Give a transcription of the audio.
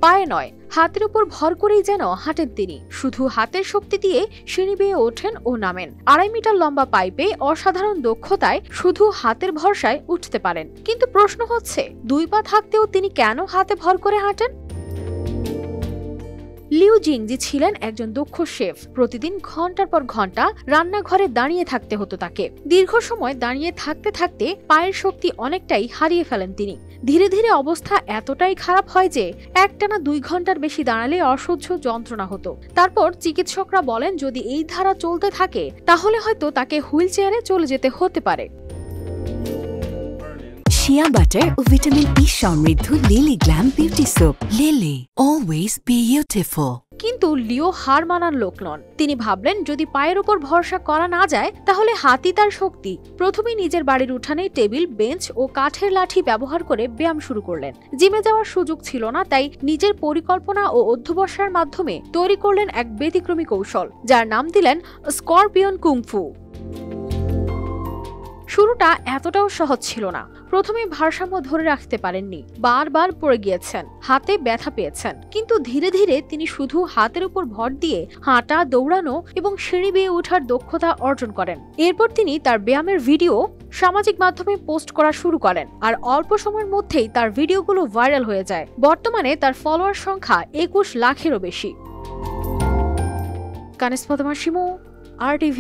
পায়ে নয়, হাতের উপর ভর করেই যেন হাঁটেন তিনি। শুধু হাতের শক্তি দিয়ে সিঁড়ি বেয়ে ওঠেন ও নামেন। 2.5 মিটার লম্বা পাইপে অসাধারণ দক্ষতায় শুধু হাতের ভরসায় উঠতে পারেন। কিন্তু প্রশ্ন হচ্ছে, 2 পা থাকতেও তিনি কেন হাতে ভর করে হাঁটেন? লিউ জিংজি ছিলেন একজন দক্ষ শেফ। প্রতিদিন ঘন্টার পর ঘন্টা রান্নাঘরে দাঁড়িয়ে থাকতে হতো তাকে। দীর্ঘ সময় দাঁড়িয়ে থাকতে থাকতে পায়ের শক্তি অনেকটাই হারিয়ে ফেলেন তিনি। ধীরে ধীরে অবস্থা এতটাই খারাপ হয় যে একটানা 2 ঘন্টার বেশি দাঁড়ালে অসহ্য যন্ত্রণা হতো। তারপর চিকিৎসকরা বলেন, যদি এই ধারা চলতে থাকে তাহলে হয়তো তাকে হুইল চেয়ারে চলে যেতে হতে পারে। শিয়া বাটার ও ভিটামিন ই সমৃদ্ধ lily glam beauty soap. Lily, always beautiful. কিন্তু লিও হার মানার লোক নন। তিনি ভাবলেন, যদি পায়ের উপর ভরসা করা না যায় তাহলে হাতই তার শক্তি। প্রথমেই নিজের বাড়ির উঠানে টেবিল, বেঞ্চ ও কাঠের লাঠি ব্যবহার করে ব্যায়াম শুরু করলেন। জিমে যাওয়ার সুযোগ ছিল না, তাই নিজের পরিকল্পনা ও অধ্যবসায়ের মাধ্যমে তৈরি করলেন এক ব্যতিক্রমী কৌশল, যার নাম দিলেন স্করপিয়ন কুংফু। শুরুটা এতটাও সহজ ছিল না। প্রথমে ভারসাম্য ধরে রাখতে পারেননি, বারবার পড়ে গিয়েছেন, হাতে ব্যথা পেয়েছেন। কিন্তু ধীরে ধীরে তিনি শুধু হাতের উপর ভর দিয়ে হাঁটা, দৌড়ানো এবং সিঁড়ি বেয়ে ওঠার দক্ষতা অর্জন করেন। এরপর তিনি তার ব্যায়ামের ভিডিও সামাজিক মাধ্যমে পোস্ট করা শুরু করেন, আর অল্প সময়ের মধ্যেই তার ভিডিওগুলো ভাইরাল হয়ে যায়। বর্তমানে তার ফলোয়ার সংখ্যা 21 লাখেরও বেশি। কানিজ ফাতেমা শিমু, RTV।